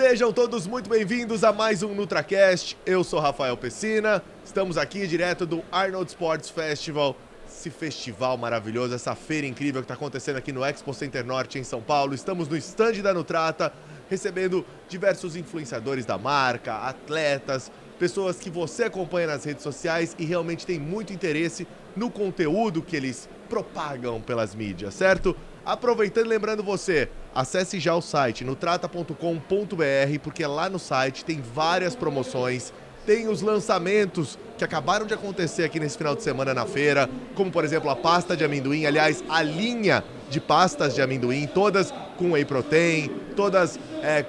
Sejam todos muito bem-vindos a mais um NutraCast. Eu sou Rafael Pessina, estamos aqui direto do Arnold Sports Festival, esse festival maravilhoso, essa feira incrível que está acontecendo aqui no Expo Center Norte em São Paulo. Estamos no stand da Nutrata, recebendo diversos influenciadores da marca, atletas, pessoas que você acompanha nas redes sociais e realmente tem muito interesse no conteúdo que eles propagam pelas mídias, certo? Aproveitando e lembrando você, acesse já o site nutrata.com.br, porque lá no site tem várias promoções, tem os lançamentos que acabaram de acontecer aqui nesse final de semana na feira, como por exemplo a pasta de amendoim, aliás, a linha de pastas de amendoim, todas com whey protein, todas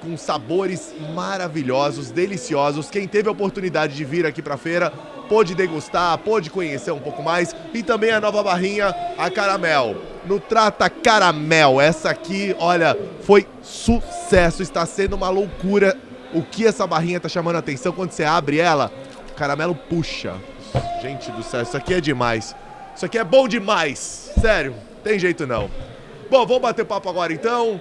com sabores maravilhosos, deliciosos. Quem teve a oportunidade de vir aqui para a feira pôde degustar, pôde conhecer um pouco mais, e também a nova barrinha, a Caramel. Nutrata Caramel, essa aqui, olha, foi sucesso, está sendo uma loucura o que essa barrinha tá chamando a atenção. Quando você abre ela, o caramelo puxa. Gente do céu, isso aqui é demais. Isso aqui é bom demais, sério, tem jeito não. Bom, vamos bater papo agora então.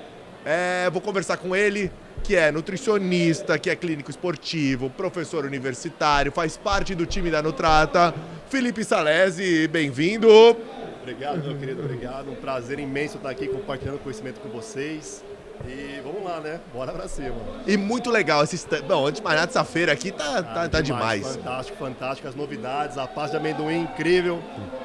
Vou conversar com ele, que é nutricionista, que é clínico esportivo, professor universitário, faz parte do time da Nutrata. Felipe Salesi, bem-vindo. Obrigado, meu querido, obrigado. Um prazer imenso estar aqui compartilhando conhecimento com vocês. E vamos lá, né? Bora pra cima. E muito legal esse stand. Bom, antes de mais nada, essa feira aqui tá demais. Fantástico, fantástico. As novidades, a pasta de amendoim incrível.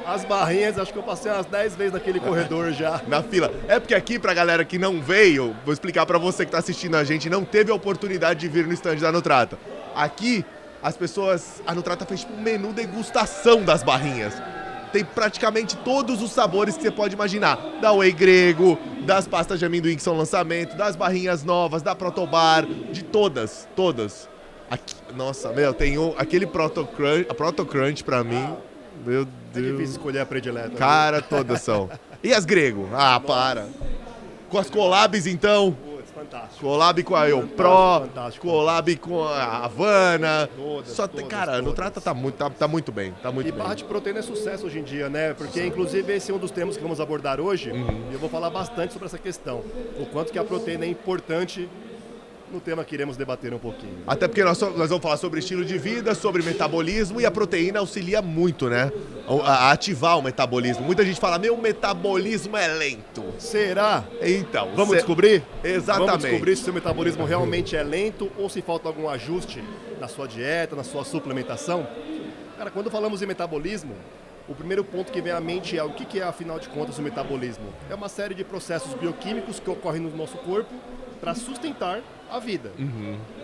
As barrinhas, acho que eu passei umas 10 vezes naquele corredor já. Na fila. É porque aqui, pra galera que não veio, vou explicar pra você que tá assistindo a gente, não teve a oportunidade de vir no stand da Nutrata. Aqui, as pessoas... A Nutrata fez tipo um menu degustação das barrinhas. Tem praticamente todos os sabores que você pode imaginar. Da whey grego, das pastas de amendoim que são lançamento, das barrinhas novas, da Protobar, de todas. Aqui, nossa, meu, tem aquele Proto Crunch pra mim. Meu Deus. É difícil escolher a predileta. Cara, todas são. E as grego? Ah, nossa. Para. Com as collabs, então. Fantástico. Collab com a Eu Pro, fantástico. Collab com a Havana. Todas, cara, no Nutrata tá muito bem. E barra de proteína é sucesso hoje em dia, né? Porque inclusive esse é um dos temas que vamos abordar hoje. E eu vou falar bastante sobre essa questão. O quanto que a proteína é importante no tema que iremos debater um pouquinho. Até porque nós vamos falar sobre estilo de vida, sobre metabolismo, e a proteína auxilia muito, né? A ativar o metabolismo. Muita gente fala, meu metabolismo é lento. Será? Então. Vamos descobrir? Exatamente. Vamos descobrir se o seu metabolismo realmente é lento ou se falta algum ajuste na sua dieta, na sua suplementação. Cara, quando falamos em metabolismo, o primeiro ponto que vem à mente é o que é, afinal de contas, o metabolismo? É uma série de processos bioquímicos que ocorrem no nosso corpo para sustentar a vida.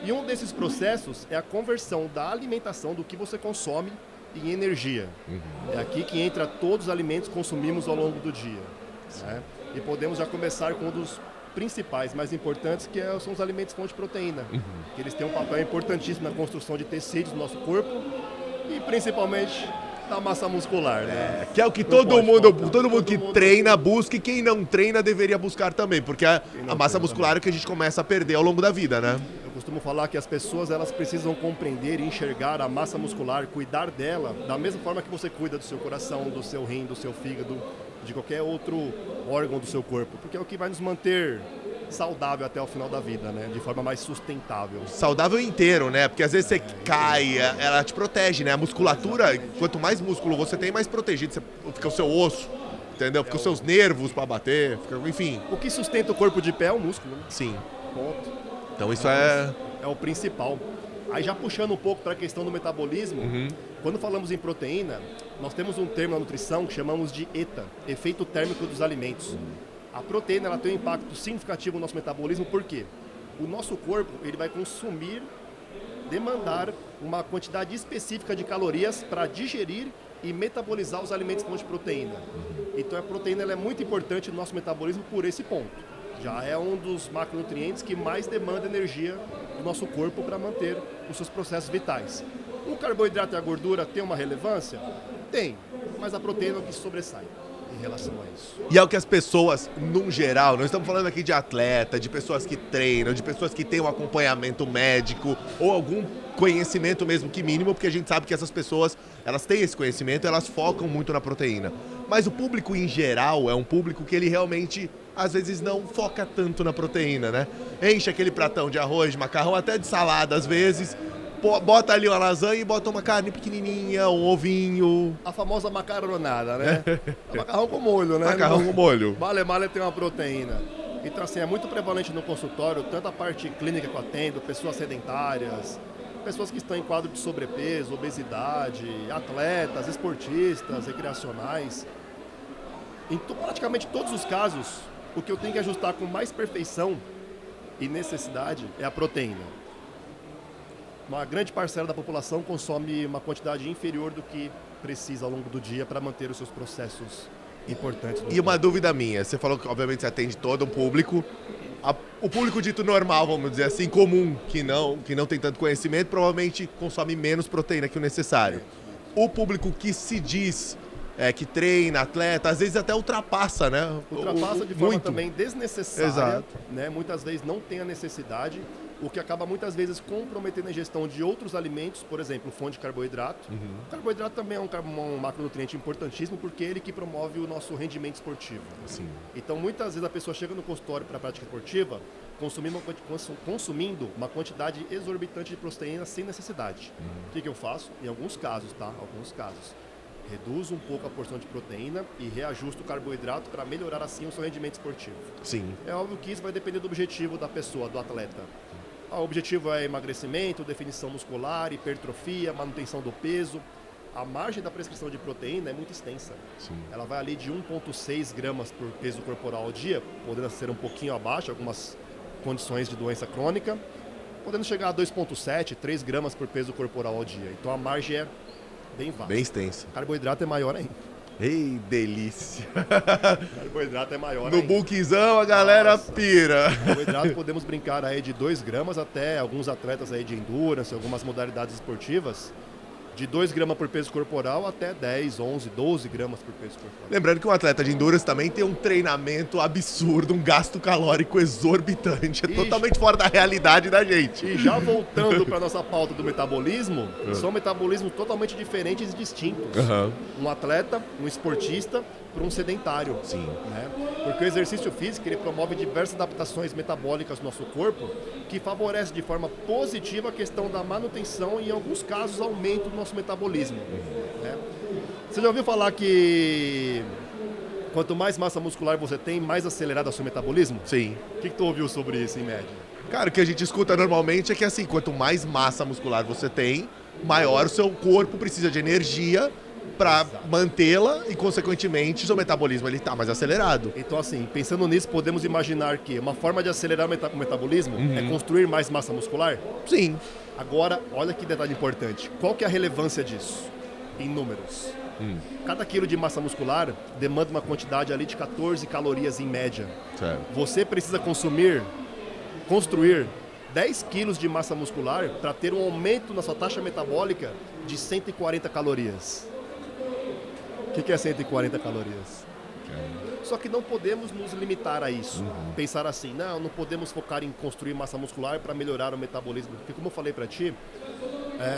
E um desses processos é a conversão da alimentação, do que você consome, em energia. É aqui que entra todos os alimentos que consumimos ao longo do dia. Né? E podemos já começar com um dos principais, mais importantes, que são os alimentos fonte de proteína. Que eles têm um papel importantíssimo na construção de tecidos do nosso corpo e principalmente da massa muscular, né? Que é o que todo mundo que treina busca, e quem não treina deveria buscar também, porque a massa muscular é o que a gente começa a perder ao longo da vida, né? Eu costumo falar que as pessoas, elas precisam compreender e enxergar a massa muscular, cuidar dela da mesma forma que você cuida do seu coração, do seu rim, do seu fígado, de qualquer outro órgão do seu corpo, porque é o que vai nos manter saudável até o final da vida, né? De forma mais sustentável. Saudável inteiro, né? Porque às vezes você cai, ela te protege, né? A musculatura, quanto mais músculo você tem, mais protegido fica o seu osso, entendeu? Fica os seus nervos pra bater, enfim. O que sustenta o corpo de pé é o músculo, né? Sim. Ponto. Então isso é o principal. Aí já puxando um pouco para a questão do metabolismo, quando falamos em proteína, nós temos um termo na nutrição que chamamos de ETA, efeito térmico dos alimentos. A proteína, ela tem um impacto significativo no nosso metabolismo, por quê? O nosso corpo, ele vai consumir, demandar uma quantidade específica de calorias para digerir e metabolizar os alimentos fonte de proteína. Então a proteína, ela é muito importante no nosso metabolismo por esse ponto. Já é um dos macronutrientes que mais demanda energia do nosso corpo para manter os seus processos vitais. O carboidrato e a gordura têm uma relevância? Tem, mas a proteína é o que sobressai em relação a isso. E é o que as pessoas, num geral, nós estamos falando aqui de atleta, de pessoas que treinam, de pessoas que têm um acompanhamento médico ou algum conhecimento mesmo que mínimo, porque a gente sabe que essas pessoas, elas têm esse conhecimento, elas focam muito na proteína. Mas o público em geral é um público que ele realmente às vezes não foca tanto na proteína, né? Enche aquele pratão de arroz, de macarrão, até de salada às vezes, bota ali uma lasanha e bota uma carne pequenininha, um ovinho. A famosa macaronada, né? Macarrão com molho, né? Macarrão com molho. Male tem uma proteína. Então, assim, é muito prevalente no consultório, tanto a parte clínica que eu atendo, pessoas sedentárias, pessoas que estão em quadro de sobrepeso, obesidade, atletas, esportistas, recreacionais. Em praticamente todos os casos, o que eu tenho que ajustar com mais perfeição e necessidade é a proteína. Uma grande parcela da população consome uma quantidade inferior do que precisa ao longo do dia para manter os seus processos importantes. E uma dúvida minha, você falou que obviamente você atende todo o público. O público dito normal, vamos dizer assim, comum, que não tem tanto conhecimento, provavelmente consome menos proteína que o necessário. O público que se diz que treina, atleta, às vezes até ultrapassa, né? Ultrapassa de forma também desnecessária. Exato. Né? Muitas vezes não tem a necessidade, o que acaba muitas vezes comprometendo a ingestão de outros alimentos, por exemplo, fonte de carboidrato. O carboidrato também é um macronutriente importantíssimo porque é ele que promove o nosso rendimento esportivo. Sim. Então, muitas vezes a pessoa chega no consultório para a prática esportiva consumindo uma quantidade exorbitante de proteína sem necessidade. O que eu faço? Em alguns casos, tá? Alguns casos. Reduzo um pouco a porção de proteína e reajusto o carboidrato para melhorar assim o seu rendimento esportivo. Sim. É óbvio que isso vai depender do objetivo da pessoa, do atleta. O objetivo é emagrecimento, definição muscular, hipertrofia, manutenção do peso. A margem da prescrição de proteína é muito extensa. Sim. Ela vai ali de 1,6 gramas por peso corporal ao dia, podendo ser um pouquinho abaixo, algumas condições de doença crônica, podendo chegar a 2,7, 3 gramas por peso corporal ao dia. Então a margem é bem vasta. Bem extensa. Carboidrato é maior ainda. Ei, delícia. Carboidrato é maior No ainda. bulkzão a galera pira. Carboidrato podemos brincar aí de 2 gramas até alguns atletas aí de endurance, algumas modalidades esportivas, de 2 gramas por peso corporal até 10, 11, 12 gramas por peso corporal. Lembrando que um atleta de endurance também tem um treinamento absurdo, um gasto calórico exorbitante. É totalmente fora da realidade da gente. E já voltando para nossa pauta do metabolismo, são metabolismos totalmente diferentes e distintos. Um atleta, um esportista, para um sedentário. Sim. Né? Porque o exercício físico ele promove diversas adaptações metabólicas no nosso corpo que favorece de forma positiva a questão da manutenção e, em alguns casos, aumento do nosso metabolismo. Né? Você já ouviu falar que quanto mais massa muscular você tem, mais acelerado é o seu metabolismo? Sim. O que tu ouviu sobre isso, em média? Cara, o que a gente escuta normalmente é que assim, quanto mais massa muscular você tem, maior o seu corpo precisa de energia para mantê-la e, consequentemente, seu metabolismo ele tá mais acelerado. Então, assim, pensando nisso, podemos imaginar que uma forma de acelerar o metabolismo é construir mais massa muscular? Sim. Agora, olha que detalhe importante. Qual que é a relevância disso? Em números. Cada quilo de massa muscular demanda uma quantidade ali de 14 calorias em média. Certo. Você precisa construir 10 quilos de massa muscular para ter um aumento na sua taxa metabólica de 140 calorias. O que é 140 calorias? Só que não podemos nos limitar a isso. Pensar assim, não podemos focar em construir massa muscular para melhorar o metabolismo. Porque, como eu falei para ti,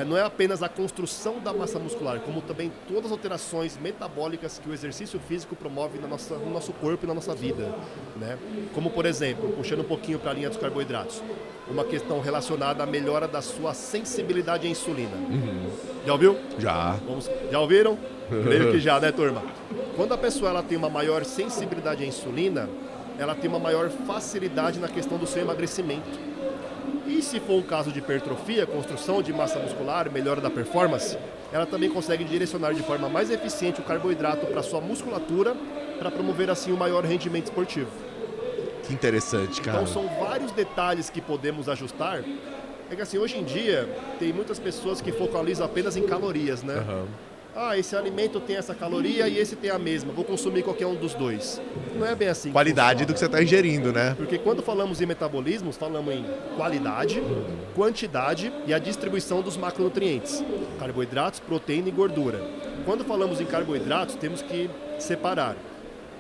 não é apenas a construção da massa muscular, como também todas as alterações metabólicas que o exercício físico promove no nosso corpo e na nossa vida. Né? Como, por exemplo, puxando um pouquinho para a linha dos carboidratos, uma questão relacionada à melhora da sua sensibilidade à insulina. Já ouviu? Já. Já ouviram? Creio que já, né, turma? Quando a pessoa ela tem uma maior sensibilidade à insulina, ela tem uma maior facilidade na questão do seu emagrecimento. E se for um caso de hipertrofia, construção de massa muscular, melhora da performance, ela também consegue direcionar de forma mais eficiente o carboidrato para sua musculatura, para promover assim um maior rendimento esportivo. Que interessante, cara. Então são vários detalhes que podemos ajustar. É que assim, hoje em dia, tem muitas pessoas que focalizam apenas em calorias, né? Esse alimento tem essa caloria e esse tem a mesma, vou consumir qualquer um dos dois. Não é bem assim. Qualidade do que você está ingerindo, né? Porque quando falamos em metabolismos, falamos em qualidade, quantidade e a distribuição dos macronutrientes. Carboidratos, proteína e gordura. Quando falamos em carboidratos, temos que separar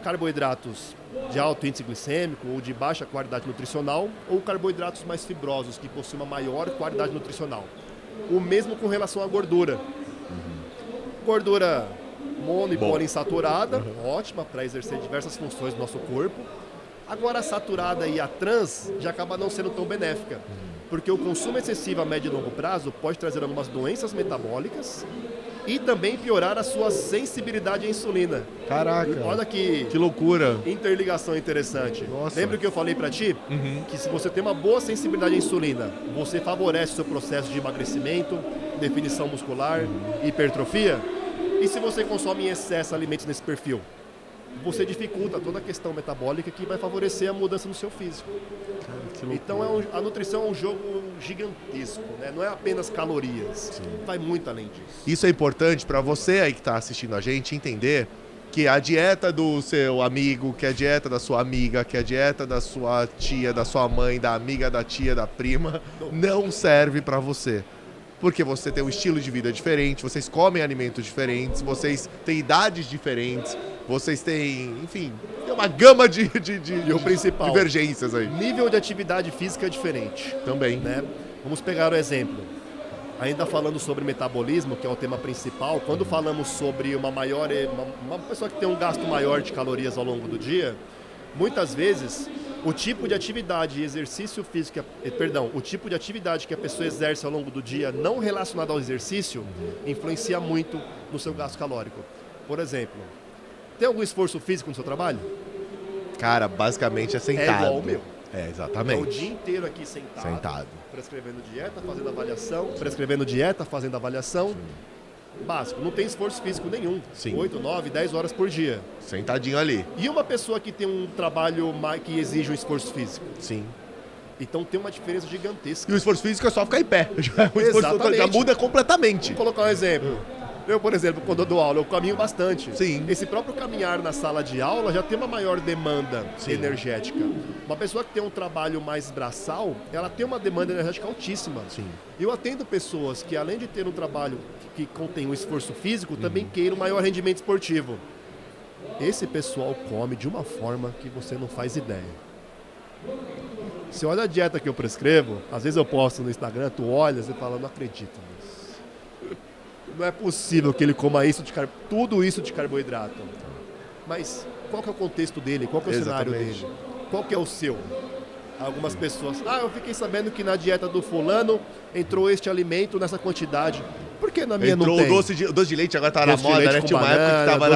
carboidratos de alto índice glicêmico ou de baixa qualidade nutricional ou carboidratos mais fibrosos, que possuem uma maior qualidade nutricional. O mesmo com relação à gordura. Gordura mono e poliinsaturada, ótima para exercer diversas funções do nosso corpo. Agora a saturada e a trans já acaba não sendo tão benéfica, porque o consumo excessivo a médio e longo prazo pode trazer algumas doenças metabólicas e também piorar a sua sensibilidade à insulina. Caraca. Olha que loucura. interligação interessante. Nossa. Lembra que eu falei pra ti? Que se você tem uma boa sensibilidade à insulina, você favorece o seu processo de emagrecimento, definição muscular, hipertrofia. E se você consome em excesso alimentos nesse perfil, você dificulta toda a questão metabólica que vai favorecer a mudança no seu físico. Então a nutrição é um jogo gigantesco, né? Não é apenas calorias, vai muito além disso. Isso é importante para você aí que está assistindo a gente entender que a dieta do seu amigo, que a dieta da sua amiga, que a dieta da sua tia, da sua mãe, da amiga, da tia, da prima, não serve para você. Porque você tem um estilo de vida diferente, vocês comem alimentos diferentes, vocês têm idades diferentes, vocês têm, enfim, tem uma gama de E o principal, divergências aí. nível de atividade física é diferente. Também. Né? Vamos pegar o exemplo. Ainda falando sobre metabolismo, que é o tema principal, quando falamos sobre uma pessoa que tem um gasto maior de calorias ao longo do dia, muitas vezes o tipo de atividade e exercício físico, o tipo de atividade que a pessoa exerce ao longo do dia não relacionado ao exercício, influencia muito no seu gasto calórico. Por exemplo, tem algum esforço físico no seu trabalho? Cara, basicamente é sentado. É igual o meu. É, exatamente. É o dia inteiro aqui sentado. Prescrevendo dieta, fazendo avaliação. Básico, não tem esforço físico nenhum. Sim. 8, 9, 10 horas por dia. Sentadinho ali. E uma pessoa que tem um trabalho que exige um esforço físico? Sim. Então tem uma diferença gigantesca. E o esforço físico é só ficar em pé. Exatamente. Já muda completamente. Vou colocar um exemplo. Eu, por exemplo, quando eu dou aula, eu caminho bastante. Sim. Esse próprio caminhar na sala de aula já tem uma maior demanda energética. Uma pessoa que tem um trabalho mais braçal, ela tem uma demanda energética altíssima. Sim. Eu atendo pessoas que, além de ter um trabalho que contém um esforço físico, também queiram maior rendimento esportivo. Esse pessoal come de uma forma que você não faz ideia. Você olha a dieta que eu prescrevo, às vezes eu posto no Instagram, tu olha e fala, não acredito nisso. Não é possível que ele coma tudo isso de carboidrato. Mas qual que é o contexto dele? Qual que é o cenário dele? Qual que é o seu? Algumas pessoas, eu fiquei sabendo que na dieta do fulano entrou este alimento nessa quantidade. Por que na minha não tem? Entrou o doce de leite, agora tá na moda, né? Tinha uma época que tava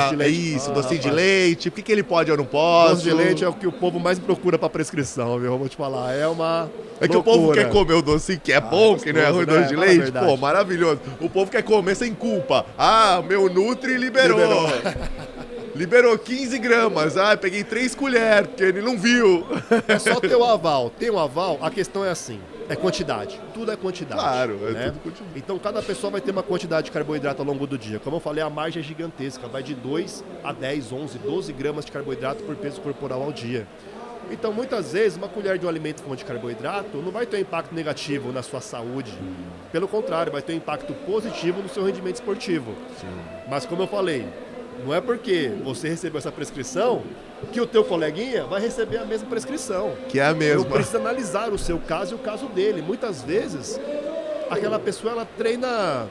docinho de leite. Por que ele pode e eu não posso? Doce de leite é o que o povo mais procura pra prescrição, viu? Eu vou te falar, é uma É que loucura. O povo quer comer o docinho, que é bom, que não é ruim, né? doce de leite. Pô, maravilhoso. O povo quer comer sem culpa. Meu Nutri liberou. Liberou 15 gramas. Peguei 3 colheres, porque ele não viu. É só ter o aval. Tem um aval, a questão é assim. É quantidade. Tudo é quantidade. Claro, né? tudo quantidade. Então cada pessoa vai ter uma quantidade de carboidrato ao longo do dia. Como eu falei, a margem é gigantesca. Vai de 2 a 10, 11, 12 gramas de carboidrato por peso corporal ao dia. Então, muitas vezes, uma colher de um alimento fonte de carboidrato não vai ter um impacto negativo na sua saúde. Pelo contrário, vai ter um impacto positivo no seu rendimento esportivo. Sim. Mas, como eu falei, não é porque você recebeu essa prescrição que o teu coleguinha vai receber a mesma prescrição. Que é a mesma. Eu preciso analisar o seu caso e o caso dele. Muitas vezes, aquela pessoa ela treina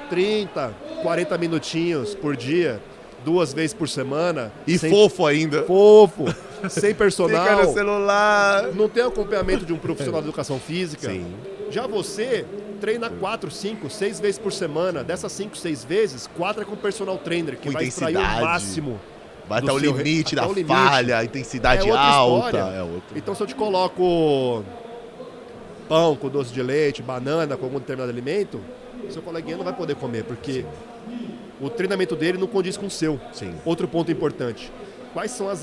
30, 40 minutinhos por dia, 2 vezes por semana. E fofo ainda. Fofo, sem personal. Fica no celular. Não tem acompanhamento de um profissional de educação física. Sim. Já você treina 4, 5, 6 vezes por semana. Dessas 5, 6 vezes, 4 é com personal trainer, que vai extrair o máximo. Vai até o limite da falha, a intensidade alta. Então, se eu te coloco pão com doce de leite, banana com algum determinado alimento, seu coleguinha não vai poder comer, porque o treinamento dele não condiz com o seu. Sim. Outro ponto importante. Quais são as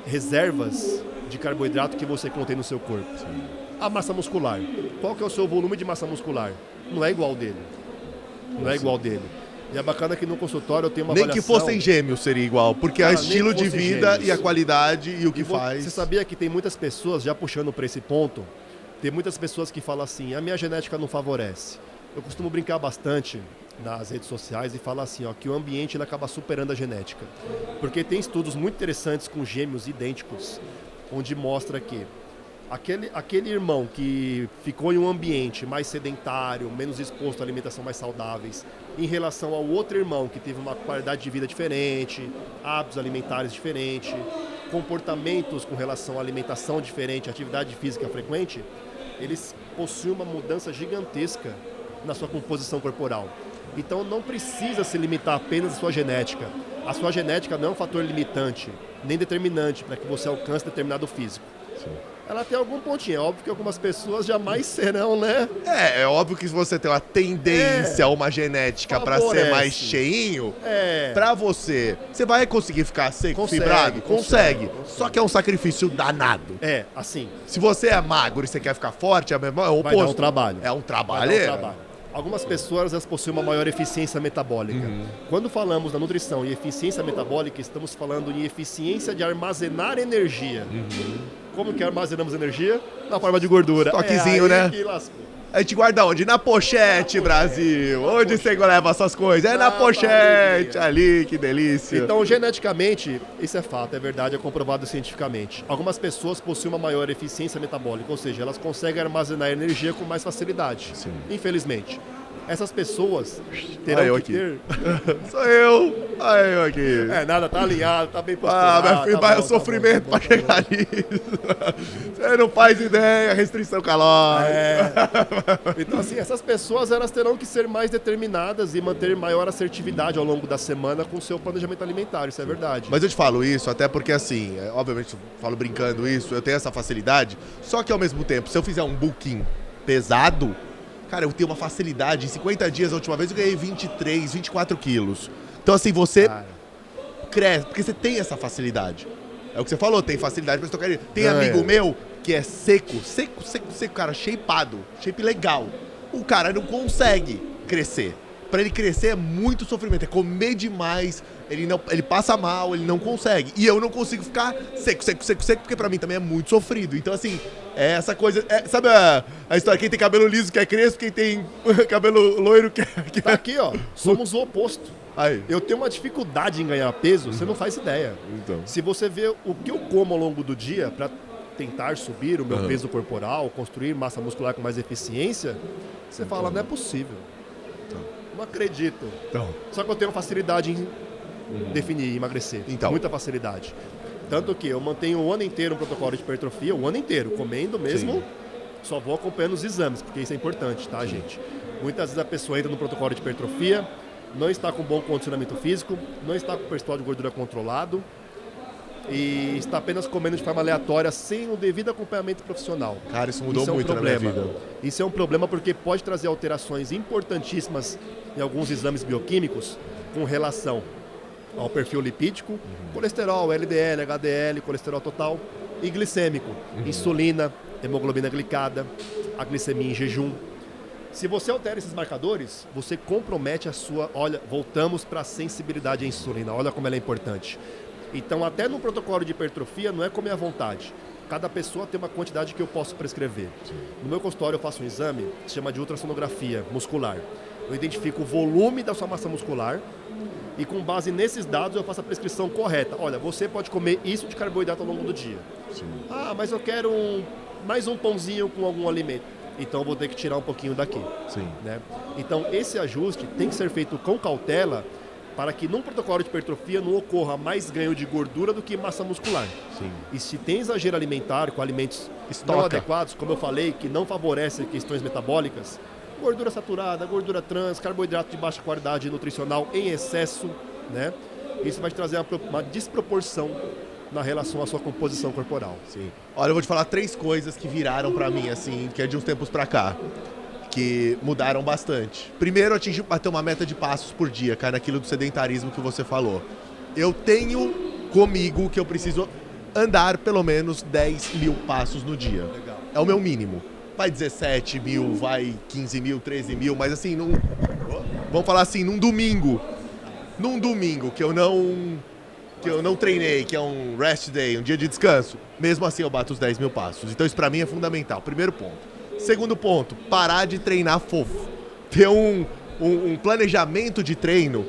reservas de carboidrato que você contém no seu corpo? Sim. A massa muscular. Qual que é o seu volume de massa muscular? Não é igual dele. Não é igual dele. E é bacana que no consultório eu tenho uma avaliação. Nem que fossem gêmeos seria igual, porque é o estilo de vida gêmeos. E a qualidade e o que faz. Você sabia que tem muitas pessoas, já puxando para esse ponto, tem muitas pessoas que falam assim, a minha genética não favorece. Eu costumo brincar bastante nas redes sociais e falar assim, que o ambiente ele acaba superando a genética. Porque tem estudos muito interessantes com gêmeos idênticos, onde mostra que aquele irmão que ficou em um ambiente mais sedentário, menos exposto à alimentação mais saudáveis, em relação ao outro irmão que teve uma qualidade de vida diferente, hábitos alimentares diferentes, comportamentos com relação à alimentação diferente, atividade física frequente, eles possuem uma mudança gigantesca na sua composição corporal. Então não precisa se limitar apenas à sua genética. A sua genética não é um fator limitante, nem determinante para que você alcance determinado físico. Sim. Ela tem algum pontinho. É óbvio que algumas pessoas jamais serão, né? É óbvio que se você tem uma tendência, uma genética para ser mais cheinho, pra você vai conseguir ficar seco, fibrado? Consegue. Só que é um sacrifício danado. Assim. Se você é magro e você quer ficar forte, é o oposto. Vai dar um trabalho. É um trabalho. Algumas pessoas elas possuem uma maior eficiência metabólica. Quando falamos da nutrição e eficiência metabólica, estamos falando em eficiência de armazenar energia. Como que armazenamos energia? Na forma de gordura. Toquezinho, né? A gente guarda onde? Na pochete, Brasil. Onde você leva essas coisas? É na pochete, ali, que delícia. Então, geneticamente, isso é fato, é verdade, é comprovado cientificamente. Algumas pessoas possuem uma maior eficiência metabólica, ou seja, elas conseguem armazenar energia com mais facilidade. Sim. Infelizmente. Essas pessoas terão que ter... Sou eu. Aí eu aqui. Nada, tá alinhado, tá bem posturado. Meu filho, vai o sofrimento pra chegar nisso. Você não faz ideia, restrição calórica. Então, assim, essas pessoas elas terão que ser mais determinadas e manter maior assertividade ao longo da semana com o seu planejamento alimentar, isso é verdade. Mas eu te falo isso até porque, assim, obviamente eu falo brincando isso, eu tenho essa facilidade, só que ao mesmo tempo, se eu fizer um bulking pesado, cara, eu tenho uma facilidade. Em 50 dias, a última vez, eu ganhei 23, 24 quilos. Então, assim, você cresce, porque você tem essa facilidade. É o que você falou, tem facilidade pra tocar. Tem amigo meu que é seco, cara, shapeado, shape legal. O cara não consegue crescer. Pra ele crescer é muito sofrimento, é comer demais, ele passa mal, ele não consegue. E eu não consigo ficar seco, porque pra mim também é muito sofrido. Então, assim, é essa coisa... sabe a história? Quem tem cabelo liso quer crespo, quem tem cabelo loiro quer... Tá aqui, ó. Somos o oposto. Aí. Eu tenho uma dificuldade em ganhar peso, você não faz ideia. Então. Se você vê o que eu como ao longo do dia pra tentar subir o meu peso corporal, construir massa muscular com mais eficiência, você fala, não é possível. Não acredito. Só que eu tenho facilidade em definir e emagrecer. Muita facilidade. Tanto que eu mantenho o ano inteiro um protocolo de hipertrofia, o ano inteiro, comendo mesmo. Sim. Só vou acompanhando os exames, porque isso é importante, tá, gente? Muitas vezes a pessoa entra no protocolo de hipertrofia, não está com bom condicionamento físico, não está com o percentual de gordura controlado e está apenas comendo de forma aleatória, sem o devido acompanhamento profissional. Cara, isso mudou muito na minha vida. Isso é um problema porque pode trazer alterações importantíssimas em alguns exames bioquímicos com relação ao perfil lipídico, colesterol, LDL, HDL, colesterol total e glicêmico, insulina, hemoglobina glicada, a glicemia em jejum. Se você altera esses marcadores, você compromete a sua... Olha, voltamos para a sensibilidade à insulina, olha como ela é importante. Então, até no protocolo de hipertrofia, não é comer à vontade. Cada pessoa tem uma quantidade que eu posso prescrever. No meu consultório, eu faço um exame que se chama de ultrassonografia muscular. Eu identifico o volume da sua massa muscular e, com base nesses dados, eu faço a prescrição correta. Olha, você pode comer isso de carboidrato ao longo do dia. Sim. Mas eu quero mais um pãozinho com algum alimento. Então, eu vou ter que tirar um pouquinho daqui. Sim. Né? Então, esse ajuste tem que ser feito com cautela para que num protocolo de hipertrofia não ocorra mais ganho de gordura do que massa muscular. Sim. E se tem exagero alimentar com alimentos não adequados, como eu falei, que não favorecem questões metabólicas, gordura saturada, gordura trans, carboidrato de baixa qualidade nutricional em excesso, né? Isso vai te trazer uma desproporção na relação à sua composição corporal. Sim. Olha, eu vou te falar 3 coisas que viraram pra mim, assim, que é de uns tempos pra cá, que mudaram bastante. Primeiro, eu bater uma meta de passos por dia, cara, naquilo do sedentarismo que você falou. Eu tenho comigo que eu preciso andar pelo menos 10 mil passos no dia. Legal. É o meu mínimo. Vai 17 mil, vai 15 mil, 13 mil, mas assim, vamos falar assim, num domingo que eu não treinei, que é um rest day, um dia de descanso, mesmo assim eu bato os 10 mil passos. Então isso pra mim é fundamental, primeiro ponto. Segundo ponto, parar de treinar fofo. Ter um planejamento de treino,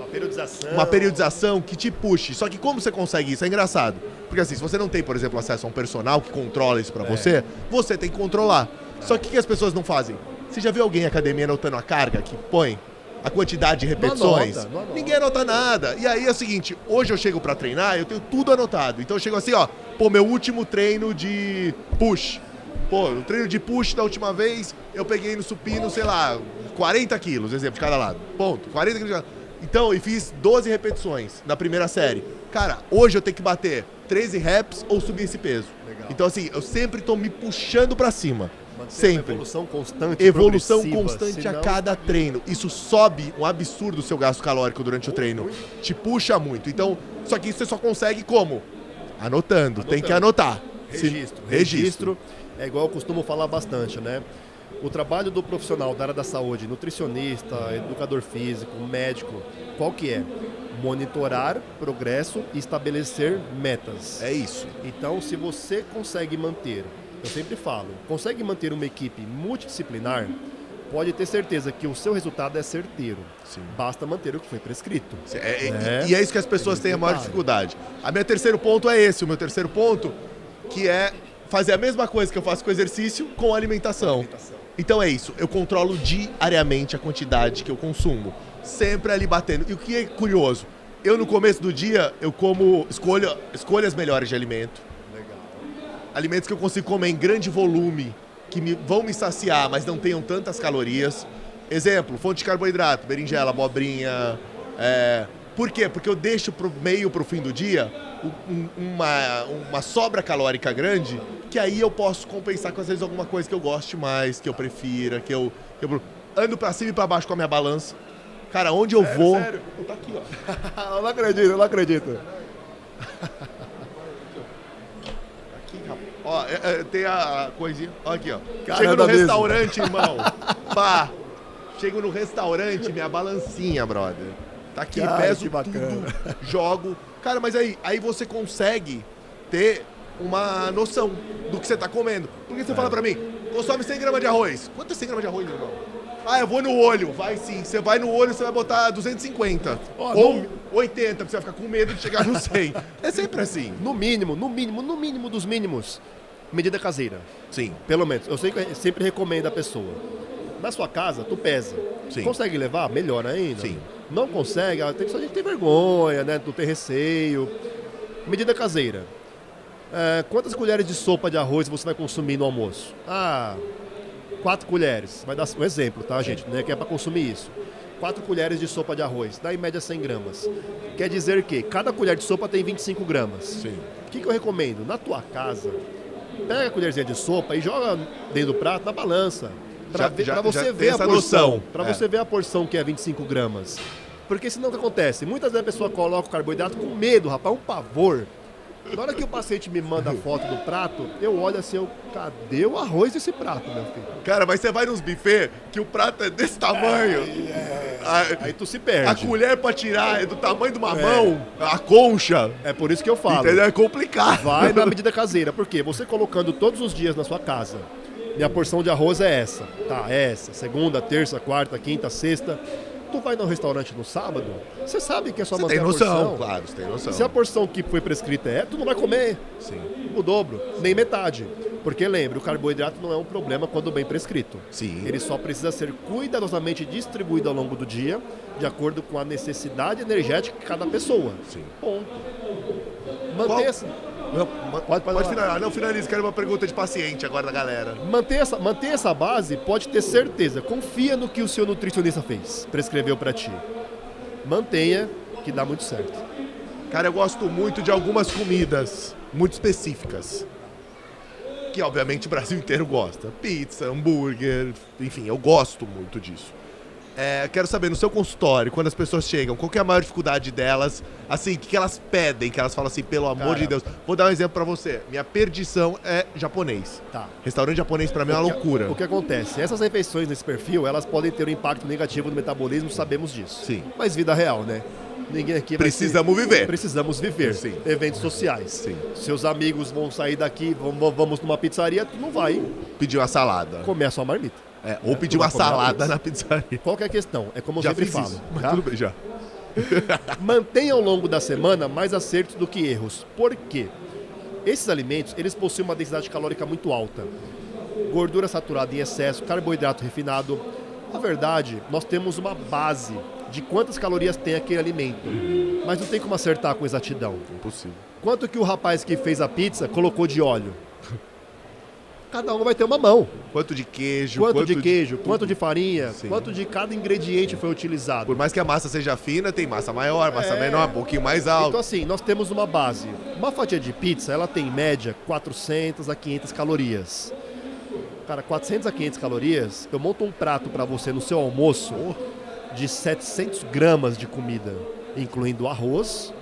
uma periodização que te puxe. Só que como você consegue isso? É engraçado. Porque assim, se você não tem, por exemplo, acesso a um personal que controla isso pra você, você tem que controlar. Só que o que as pessoas não fazem? Você já viu alguém em academia anotando a carga que põe? A quantidade de repetições? Não anota. Ninguém anota nada. E aí é o seguinte, hoje eu chego pra treinar, eu tenho tudo anotado. Então eu chego assim, ó, Pô, meu último treino de push. Pô, o treino de push da última vez, eu peguei no supino, sei lá, 40 quilos, exemplo, de cada lado. Ponto. 40 quilos de cada lado. Então, e fiz 12 repetições na primeira série. Cara, hoje eu tenho que bater 13 reps ou subir esse peso. Legal. Então, assim, eu sempre tô me puxando pra cima. Manter Sempre. uma evolução constante, Evolução progressiva, constante a senão- cada treino. Isso sobe um absurdo o seu gasto calórico durante o treino. Te puxa muito. Então, só que isso você só consegue como? Anotando. Tem que anotar. Registro. Registro. É igual eu costumo falar bastante, né? O trabalho do profissional da área da saúde, nutricionista, educador físico, médico, qual que é? Monitorar progresso e estabelecer metas. É isso. Então, se você consegue manter, eu sempre falo, consegue manter uma equipe multidisciplinar, pode ter certeza que o seu resultado é certeiro. Sim. Basta manter o que foi prescrito. E é isso que as pessoas têm a maior dificuldade. O meu terceiro ponto é esse. O meu terceiro ponto, que é fazer a mesma coisa que eu faço com exercício, com alimentação. Então é isso. Eu controlo diariamente a quantidade que eu consumo. Sempre ali batendo. E o que é curioso, eu no começo do dia, eu escolho as melhores de alimento. Legal. Alimentos que eu consigo comer em grande volume, que vão me saciar, mas não tenham tantas calorias. Exemplo, fonte de carboidrato, berinjela, abobrinha. Por quê? Porque eu deixo pro meio, pro fim do dia, uma sobra calórica grande, que aí eu posso compensar com, às vezes, alguma coisa que eu goste mais, que eu prefira, que eu ando pra cima e pra baixo com a minha balança. Cara, onde eu vou... Sério? Tá aqui, ó. Eu não acredito. Aqui, rapaz. Ó, tem a coisinha. Ó, aqui, ó. Cara, Chego no da mesa. restaurante, irmão. Pá. Chego no restaurante, minha balancinha, brother. Tá aqui, Cara, peso que bacana. tudo, jogo. Cara, mas aí você consegue ter uma noção do que você tá comendo. Porque você fala pra mim, consome 100 gramas de arroz. Quanto é 100 gramas de arroz, irmão? Ah, eu vou no olho. Vai sim. Você vai no olho, você vai botar 250. Ó, ou 80, porque você vai ficar com medo de chegar no 100. É sempre assim. No mínimo dos mínimos, medida caseira. Sim. Pelo menos. Eu sempre recomendo a pessoa. Na sua casa, tu pesa. Sim. Consegue levar? Melhor ainda. Sim. Não consegue? Tem que só a gente ter vergonha, né? Tu ter receio. Medida caseira. Quantas colheres de sopa de arroz você vai consumir no almoço? 4 colheres. Vai dar um exemplo, tá, gente? Não é que é para consumir isso. 4 colheres de sopa de arroz. Dá em média 100 gramas. Quer dizer que cada colher de sopa tem 25 gramas. Sim. O que eu recomendo? Na tua casa, pega a colherzinha de sopa e joga dentro do prato na balança. Pra você tem ver a essa porção. noção. Pra você ver a porção que é 25 gramas. Porque senão o que acontece? Muitas vezes a pessoa coloca o carboidrato com medo, rapaz, um pavor. Na hora que o paciente me manda a foto do prato, eu olho assim, cadê o arroz desse prato, meu filho? Cara, mas você vai nos buffet que o prato é desse tamanho. Aí tu se perde. A colher pra tirar é do tamanho de uma mão, a concha. É por isso que eu falo. Entendeu? É complicado. Vai na medida caseira. Por quê? Você colocando todos os dias na sua casa, minha porção de arroz é essa. Tá, essa. Segunda, terça, quarta, quinta, sexta. Tu vai no restaurante no sábado, você sabe que é só Você manter tem a noção, porção. claro, você tem noção. Se a porção que foi prescrita tu não vai comer Sim. o dobro, nem metade. Porque lembra, o carboidrato não é um problema quando bem prescrito. Sim. Ele só precisa ser cuidadosamente distribuído ao longo do dia, de acordo com a necessidade energética de cada pessoa. Sim. Ponto. Manter-se. Não, pode falar. finalizar. Não, finaliza. Quero uma pergunta de paciente agora da galera. Manter essa base, pode ter certeza. Confia no que o seu nutricionista fez, prescreveu pra ti. Mantenha, que dá muito certo. Cara, eu gosto muito de algumas comidas muito específicas. Que, obviamente, o Brasil inteiro gosta. Pizza, hambúrguer, enfim, eu gosto muito disso. Quero saber, no seu consultório, quando as pessoas chegam, qual que é a maior dificuldade delas? Assim, o que elas pedem? Que elas falam assim, pelo amor de Deus. Vou dar um exemplo pra você. Minha perdição é japonês. Tá. Restaurante japonês pra mim é uma loucura. O que acontece? Essas refeições nesse perfil, elas podem ter um impacto negativo no metabolismo, sabemos disso. Sim. Mas vida real, né? Ninguém aqui vai Precisamos viver. Precisamos viver. Sim. Eventos sociais. Sim. Seus amigos vão sair daqui, vamos numa pizzaria, tu não vai Pedir uma salada. comer a sua marmita. Ou pedir tu vai uma comer a salada pizza. na pizzaria. Qual que é a questão? É como eu Já sempre fiz falo. isso, mas Tá? tudo bem, já. Mantenha ao longo da semana mais acertos do que erros. Por quê? Esses alimentos, eles possuem uma densidade calórica muito alta. Gordura saturada em excesso, carboidrato refinado. Na verdade, nós temos uma base de quantas calorias tem aquele alimento. Mas não tem como acertar com exatidão. Impossível. Quanto que o rapaz que fez a pizza colocou de óleo? Cada um vai ter uma mão. Quanto de queijo, Quanto de queijo, quanto de farinha, Sim. quanto de cada ingrediente foi utilizado. Por mais que a massa seja fina, tem massa maior, massa menor, um pouquinho mais alta. Então assim, nós temos uma base. Uma fatia de pizza, ela tem em média 400 a 500 calorias. Cara, 400 a 500 calorias, eu monto um prato para você no seu almoço de 700 gramas de comida, incluindo arroz,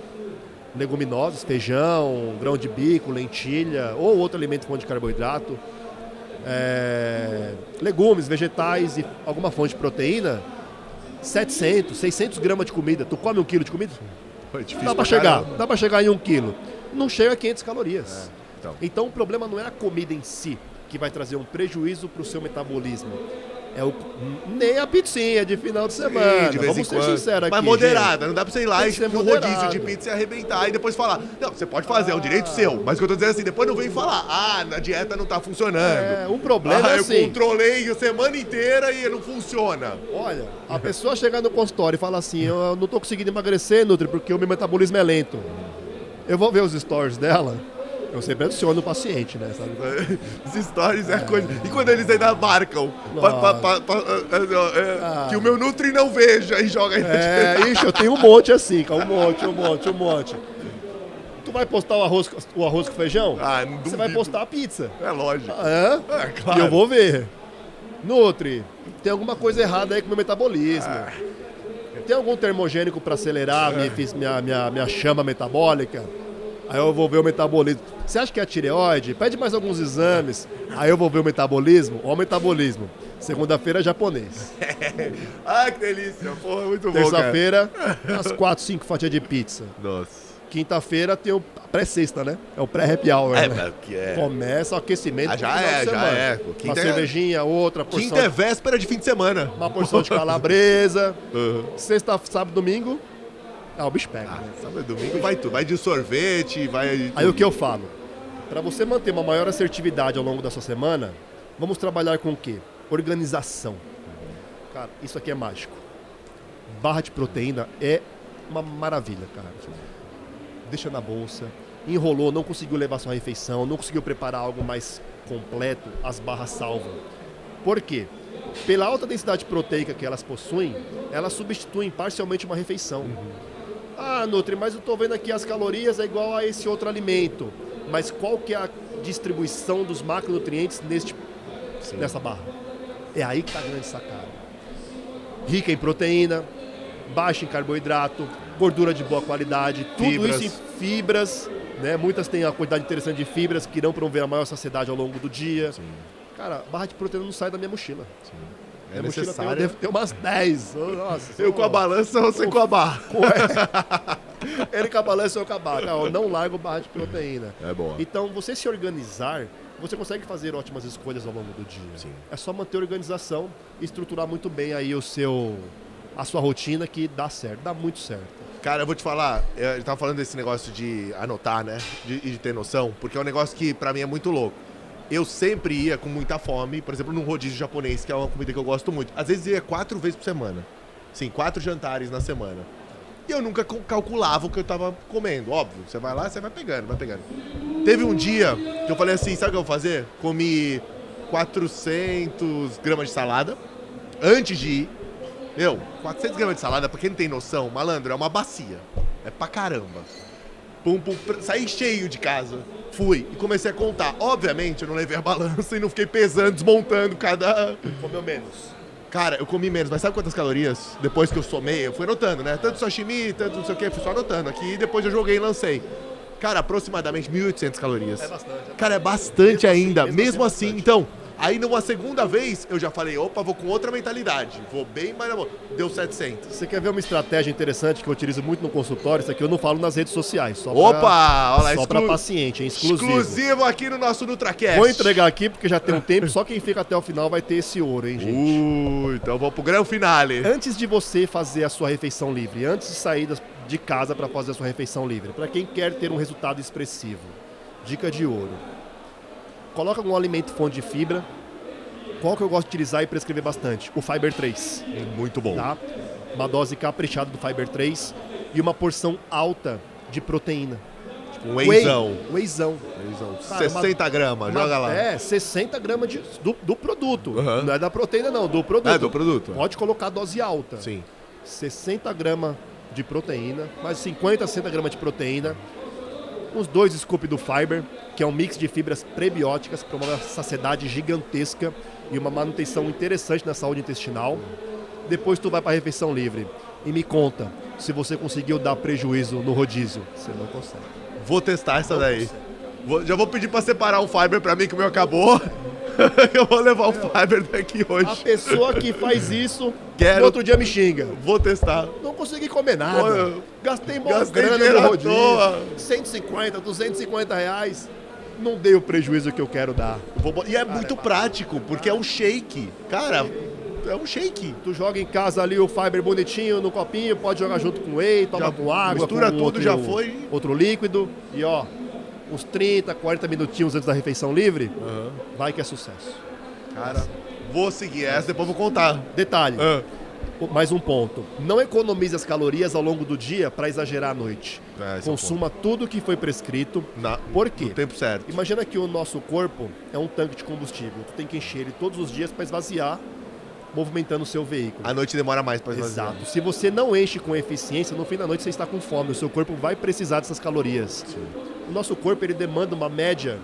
leguminosas, feijão, grão de bico, lentilha ou outro alimento fonte de carboidrato, legumes, vegetais e alguma fonte de proteína. 700, 600 gramas de comida. Tu come 1 quilo de comida? Foi difícil Dá pra chegar em 1 quilo. Não chega a 500 calorias. Então o problema não é a comida em si, que vai trazer um prejuízo pro seu metabolismo. Nem a pizzinha de final de semana. De vez Vamos em ser quando. sinceros aqui. Mas moderada, gente. não dá pra você ir lá Tem e que ser um rodízio moderado. de pizza e arrebentar e depois falar. Não, você pode fazer, é um direito seu. Mas o que eu tô dizendo é assim, depois não vem falar, na dieta não tá funcionando. O problema é eu assim. controlei a semana inteira e não funciona. Olha, a pessoa chega no consultório e fala assim, eu não tô conseguindo emagrecer, Nutri, porque o meu metabolismo é lento. Eu vou ver os stories dela, eu sempre adiciono o paciente, né? Sabe? Os stories é coisa. E quando eles ainda marcam que o meu Nutri não veja e joga aí na dieta. Ixi, eu tenho um monte assim, cara, um monte. Tu vai postar o arroz com feijão? Não Você vai duvido. postar a pizza. É lógico. E eu vou ver. Nutri, tem alguma coisa errada aí com o meu metabolismo. Tem algum termogênico para acelerar minha chama metabólica? Aí eu vou ver o metabolismo. Você acha que é a tireoide? Pede mais alguns exames. Aí eu vou ver o metabolismo. Ó o metabolismo. Segunda-feira é japonês. Que delícia. Porra, muito bom, cara. Terça-feira, umas 4, 5 fatias de pizza. Nossa. Quinta-feira tem o pré-sexta, né? É o pré-happy hour. Né? Que é. Começa o aquecimento. Já pro final de semana. é. Pô, Uma quinta cervejinha, outra porção. Quinta é véspera de fim de semana. Uma porção de calabresa. Sexta, sábado, domingo. O bicho pega. Né? Sábado e domingo vai tudo. Vai de sorvete, vai... Aí o que eu falo? Para você manter uma maior assertividade ao longo da sua semana, vamos trabalhar com o quê? Organização. Cara, isso aqui é mágico. Barra de proteína é uma maravilha, cara. Deixa na bolsa. Enrolou, não conseguiu levar sua refeição, não conseguiu preparar algo mais completo, as barras salvam. Por quê? Pela alta densidade proteica que elas possuem, elas substituem parcialmente uma refeição. Nutri, mas eu tô vendo aqui as calorias é igual a esse outro alimento. Mas qual que é a distribuição dos macronutrientes nessa barra? É aí que tá a grande sacada. Rica em proteína, baixa em carboidrato, gordura de boa qualidade, tudo isso em fibras, né? Muitas têm a quantidade interessante de fibras que irão promover a maior saciedade ao longo do dia. Sim. Cara, barra de proteína não sai da minha mochila. Sim. É necessário. Deve ter umas 10. Nossa, eu com a balança, você com a barra. Ele com a balança, eu com a barra. Eu não largo barra de proteína. É boa. Então, você se organizar, você consegue fazer ótimas escolhas ao longo do dia. Sim. É só manter a organização e estruturar muito bem aí a sua rotina que dá certo, dá muito certo. Cara, eu vou te falar, eu tava falando desse negócio de anotar, né? E de ter noção, porque é um negócio que pra mim é muito louco. Eu sempre ia com muita fome, por exemplo, num rodízio japonês, que é uma comida que eu gosto muito. Às vezes ia 4 vezes por semana. Sim, 4 jantares na semana. E eu nunca calculava o que eu tava comendo. Óbvio, você vai lá, você vai pegando. Teve um dia que eu falei assim, sabe o que eu vou fazer? Comi 400 gramas de salada antes de ir. 400 gramas de salada, pra quem não tem noção, malandro, é uma bacia. É pra caramba. Saí cheio de casa. Fui e comecei a contar. Obviamente, eu não levei a balança e não fiquei pesando, desmontando cada... Comeu menos. Cara, eu comi menos, mas sabe quantas calorias? Depois que eu somei, eu fui anotando, né? Tanto sashimi, tanto não sei o que, fui só anotando aqui. E depois eu joguei e lancei. Cara, aproximadamente 1.800 calorias. É bastante. Cara, é bastante ainda. Assim, mesmo assim, então... Aí, numa segunda vez, eu já falei, opa, vou com outra mentalidade. Vou bem mais... Deu 700. Você quer ver uma estratégia interessante que eu utilizo muito no consultório? Isso aqui eu não falo nas redes sociais. Só olha lá, só para paciente, é exclusivo. Exclusivo aqui no nosso NutraCast. Vou entregar aqui porque já tem um tempo, só quem fica até o final vai ter esse ouro, hein, gente? Então vamos pro grande finale. Antes de você fazer a sua refeição livre, antes de sair de casa para fazer a sua refeição livre, para quem quer ter um resultado expressivo, dica de ouro. Coloca algum alimento fonte de fibra. Qual que eu gosto de utilizar e prescrever bastante? O Fiber 3. Muito bom. Tá? Uma dose caprichada do Fiber 3 e uma porção alta de proteína. Um wheyzão. Wheyzão. Cara, 60 gramas, joga lá. 60 gramas do produto. Não é da proteína, não, do produto. É, do produto. Pode colocar dose alta. Sim. 60 gramas de proteína, mais 50 a 60 gramas de proteína, uns 2 scoops do Fiber, que é um mix de fibras prebióticas que promove uma saciedade gigantesca e uma manutenção interessante na saúde intestinal. Depois tu vai para a refeição livre e me conta se você conseguiu dar prejuízo no rodízio. Você não consegue. Vou testar essa daí. Já vou pedir para separar um Fiber para mim, que o meu acabou. Eu vou levar o Fiber daqui hoje. A pessoa que faz isso, no outro dia me xinga. Vou testar. Não consegui comer nada. Pô, gastei dinheiro grana no à rodízio. toa. 150, 250 reais. Não dei o prejuízo que eu quero dar. E é muito prático, porque é um shake. Cara, é um shake. Tu joga em casa ali o Fiber bonitinho no copinho, pode jogar junto com whey, toma com água. Mistura com tudo, outro, já foi. Outro líquido. E ó, uns 30, 40 minutinhos antes da refeição livre, vai que é sucesso. Cara, vou seguir essa, depois vou contar. Detalhe, mais um ponto. Não economize as calorias ao longo do dia para exagerar à noite. Consuma tudo que foi prescrito. Por quê? No tempo certo. Imagina que o nosso corpo é um tanque de combustível. Tu tem que encher ele todos os dias para esvaziar, movimentando o seu veículo. A noite demora mais para esvaziar. Exato. Se você não enche com eficiência, no fim da noite você está com fome. O seu corpo vai precisar dessas calorias. Sim. O nosso corpo ele demanda uma média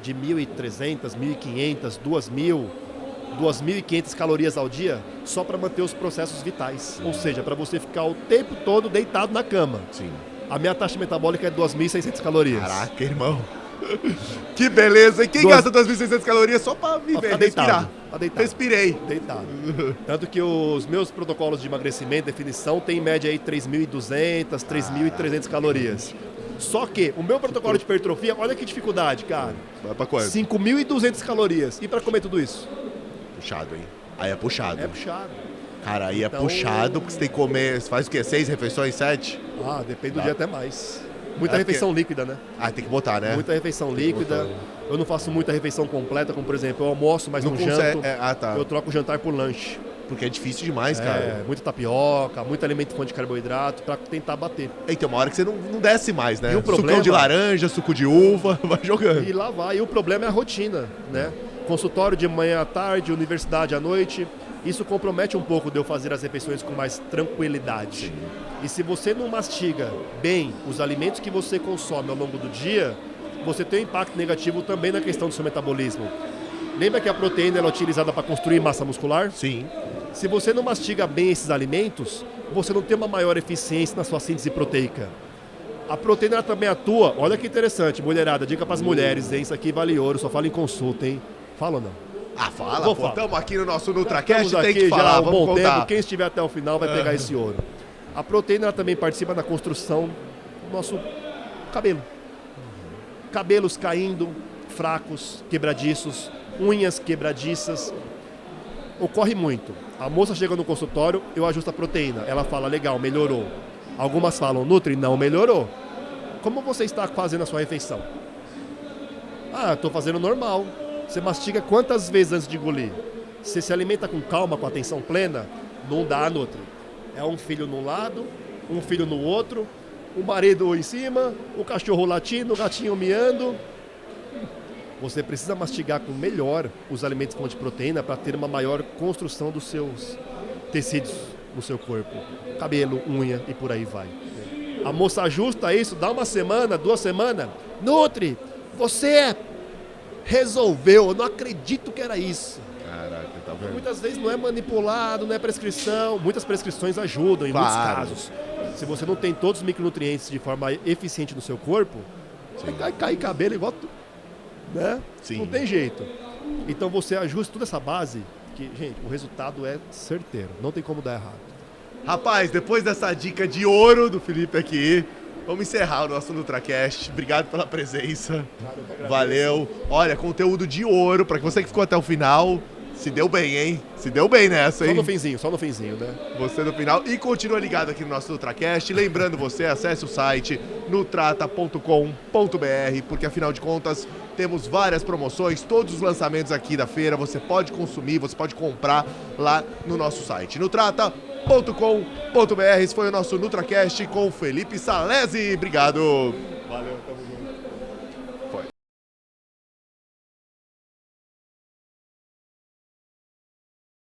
de 1.300, 1.500, 2.000, 2.500 calorias ao dia só para manter os processos vitais. Ou seja, para você ficar o tempo todo deitado na cama. Sim. A minha taxa metabólica é 2.600 calorias. Caraca, irmão. Que beleza. E quem gasta 2.600 calorias só para viver, respirar? Respirei. Deitado. Tanto que os meus protocolos de emagrecimento, definição, tem em média aí 3.200, 3.300 calorias. Só que o meu protocolo de hipertrofia, olha que dificuldade, cara. Vai pra quanto? 5.200 calorias. E pra comer tudo isso? Puxado, hein? Aí é puxado. É puxado. Cara, aí é puxado, porque você tem que comer... Você faz o quê? 6 refeições, 7? Ah, depende do dia até mais. Muita refeição líquida, né? Ah, tem que botar, né? Muita refeição líquida. Eu não faço muita refeição completa, como por exemplo, eu almoço, mas não janto. Tá. Eu troco o jantar por lanche. Porque é difícil demais, cara. Muita tapioca, muito alimento fonte de carboidrato pra tentar bater. E tem uma hora que você não desce mais, né? E o problema... Sucão de laranja, suco de uva, vai jogando. E lá vai. E o problema é a rotina, né? Consultório de manhã à tarde, universidade à noite. Isso compromete um pouco de eu fazer as refeições com mais tranquilidade. Sim. E se você não mastiga bem os alimentos que você consome ao longo do dia, você tem um impacto negativo também na questão do seu metabolismo. Lembra que a proteína é utilizada para construir massa muscular? Sim. Se você não mastiga bem esses alimentos, você não tem uma maior eficiência na sua síntese proteica. A proteína ela também atua, olha que interessante, mulherada, dica para as mulheres, hein? Isso aqui vale ouro, só fala em consulta, hein? Fala ou não? Ah, fala, pô, estamos aqui no nosso NutraCast, tem que falar, já vamos contar. Tempo, quem estiver até o final vai pegar esse ouro. A proteína ela também participa da construção do nosso cabelo. Cabelos caindo, fracos, quebradiços, unhas quebradiças. Ocorre muito. A moça chega no consultório, eu ajusto a proteína. Ela fala, legal, melhorou. Algumas falam, Nutri, não melhorou. Como você está fazendo a sua refeição? Ah, estou fazendo normal. Você mastiga quantas vezes antes de engolir? Você se alimenta com calma, com atenção plena? Não dá, Nutri. É um filho num lado, um filho no outro, o marido em cima, o cachorro latindo, o gatinho miando. Você precisa mastigar com melhor os alimentos fonte de proteína para ter uma maior construção dos seus tecidos no seu corpo. Cabelo, unha e por aí vai. A moça ajusta isso, dá uma semana, 2 semanas. Nutri, você resolveu, eu não acredito que era isso. Caraca, tá vendo? Muitas vezes não é manipulado, não é prescrição. Muitas prescrições ajudam em muitos casos. Se você não tem todos os micronutrientes de forma eficiente no seu corpo, você vai cair cabelo igual tu, né? Sim. Não tem jeito. Então você ajusta toda essa base, que, gente, o resultado é certeiro. Não tem como dar errado. Rapaz, depois dessa dica de ouro do Felipe aqui, vamos encerrar o nosso NutraCast. Obrigado pela presença. Valeu. Olha, conteúdo de ouro para você que ficou até o final. Se deu bem, hein? Se deu bem nessa, hein? Só no finzinho, né? Você no final. E continua ligado aqui no nosso NutraCast. Lembrando você, acesse o site nutrata.com.br, porque afinal de contas temos várias promoções, todos os lançamentos aqui da feira você pode consumir, você pode comprar lá no nosso site. Nutrata.com.br. Esse foi o nosso NutraCast com o Felipe Salesi. Obrigado. Valeu, tamo junto.